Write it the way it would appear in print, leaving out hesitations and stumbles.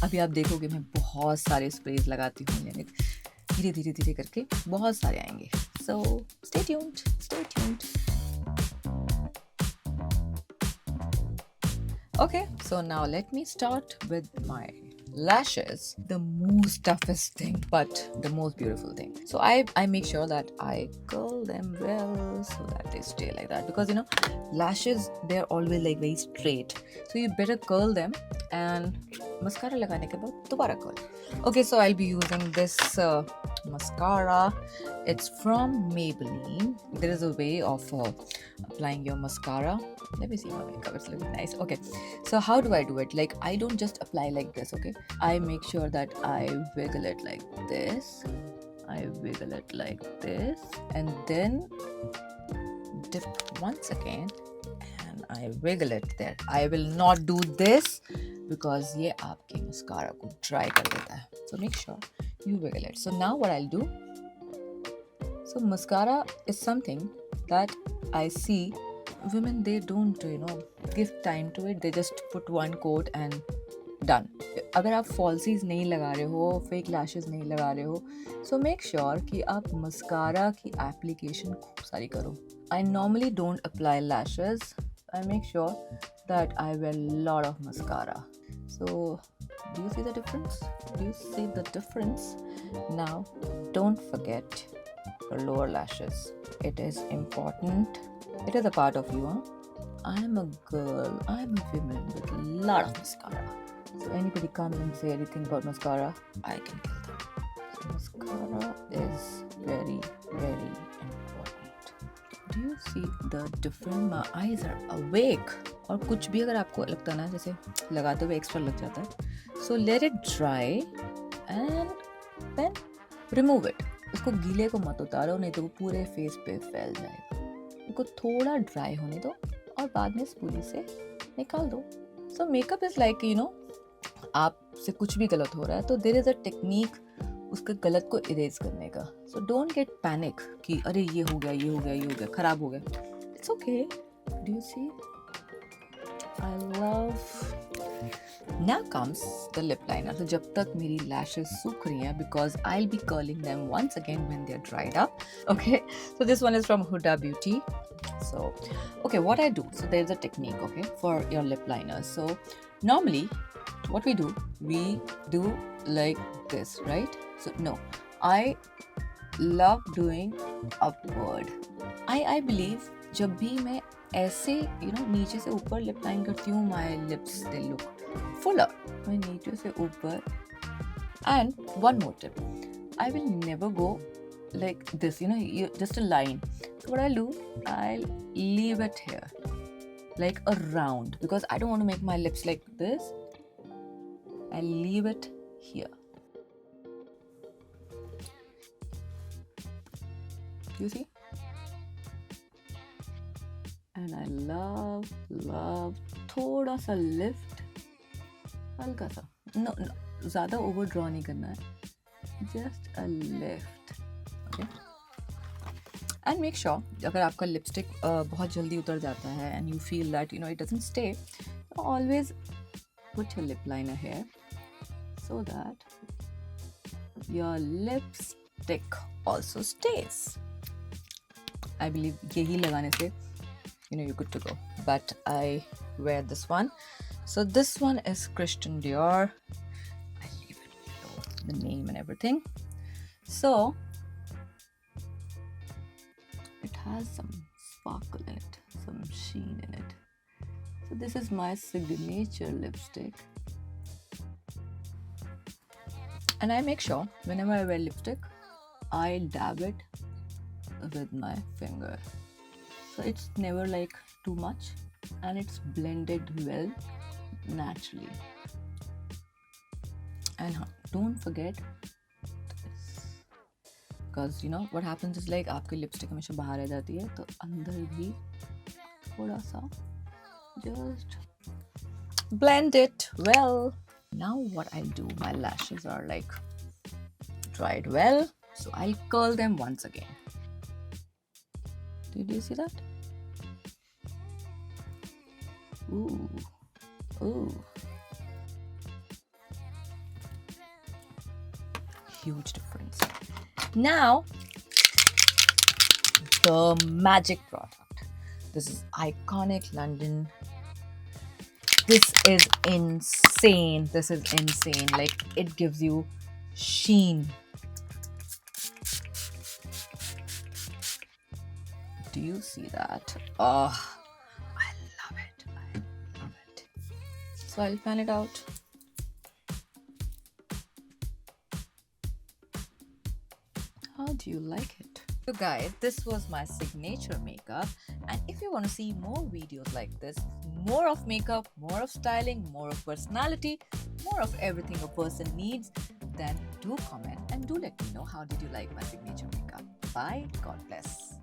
अभी आप देखोगे मैं बहुत सारे स्प्रेज लगाती हूँ, यानी धीरे धीरे धीरे करके बहुत सारे आएंगे. So stay tuned, stay tuned. Okay, so now let me start with my lashes, the most toughest thing but the most beautiful thing. So I make sure that I curl them well so that they stay like that, because you know lashes, they're always like very straight, so you better curl them and mascara lagane ke baad dobara curl. Okay, so I'll be using this mascara. It's from Maybelline. There is a way of applying your mascara. Let me see my makeup, it's looking nice. Okay, so how do I do it? Like, I don't just apply like this, okay? I make sure that I wiggle it like this. I wiggle it like this and then dip once again and I wiggle it there. I will not do this because ये आपके mascara को dry कर देता है. So make sure you wiggle it. So now what I'll do, so mascara is something that I see women, they don't give time to it. They just put one coat and done. अगर आप falsies नहीं लगा रहे हो, fake lashes नहीं लगा रहे हो, so make sure कि आप mascara की application खूब सारी करो. I normally don't apply lashes. I make sure that I wear a lot of mascara. So do you see the difference? Do you see the difference? Now don't forget your lower lashes. It is important. It is a part of you, huh? I'm a girl, I'm a woman with a lot of mascara. So anybody comes and say anything about mascara, I can kill them. So mascara is very, very important. Do you see the difference? My eyes are awake. और कुछ भी अगर आपको लगता है ना जैसे लगाते हुए एक्स्ट्रा लग जाता है, so let it dry and then remove it. उसको गीले को मत उतारो, नहीं तो वो पूरे फेस पे फैल जाएगा. उसको थोड़ा ड्राई होने दो और बाद में स्पूली से निकाल दो. सो मेकअप इज लाइक आपसे कुछ भी गलत हो रहा है तो देयर इज अ टेक्निक उसके गलत को इरेज करने का. सो डोंट गेट पैनिक कि अरे ये हो गया, ये हो गया, ये हो गया, खराब हो गया. It's okay. Do you see? I love. Now comes the lip liner. So जब तक मेरी lashes सूख रही हैं, because I'll be curling them once again when they're dried up. Okay, so this one is from Huda Beauty. So okay, what I do, so there's a technique, okay, for your lip liners. So normally what we do like this, right? So no, I love doing upward. I believe जब भी मैं ऐसे नीचे से ऊपर lip line करती हूँ, my lips they look fuller. मैं नीचे से ऊपर. And one more tip, I will never go like this, just a line. So what I'll do, I'll leave it here like a round, because I don't want to make my lips like this. I'll leave it here. You see? And I love थोड़ा सा lift, हल्का सा, no ज़्यादा over draw नहीं करना है, just a lift. Okay, and make sure अगर आपका लिपस्टिक बहुत जल्दी उतर जाता है and you feel that it doesn't stay, always put your lip liner here so that your lipstick also stays. I believe यही लगाने से you're good to go. But I wear this one. So this one is Christian Dior. I leave it below, the name and everything. So it has some sparkle in it, some sheen in it. So this is my signature lipstick. And I make sure whenever I wear lipstick, I dab it with my finger. So it's never like too much and it's blended well naturally. And don't forget this, because what happens is like आपकी lipstick हमेशा बाहर रह जाती है, तो अंदर भी थोड़ा सा just blend it well. Now what I'll do, my lashes are like dried well, so I'll curl them once again. Did you see that? Ooh. huge difference. Now, the magic product. This is Iconic London. This is insane. This is insane. Like, it gives you sheen. Do you see that? Oh, I love it. I love it. So I'll pan it out. How do you like it? So guys, this was my signature makeup, and if you want to see more videos like this, more of makeup, more of styling, more of personality, more of everything a person needs, then do comment and do let me know how did you like my signature makeup. Bye. God bless.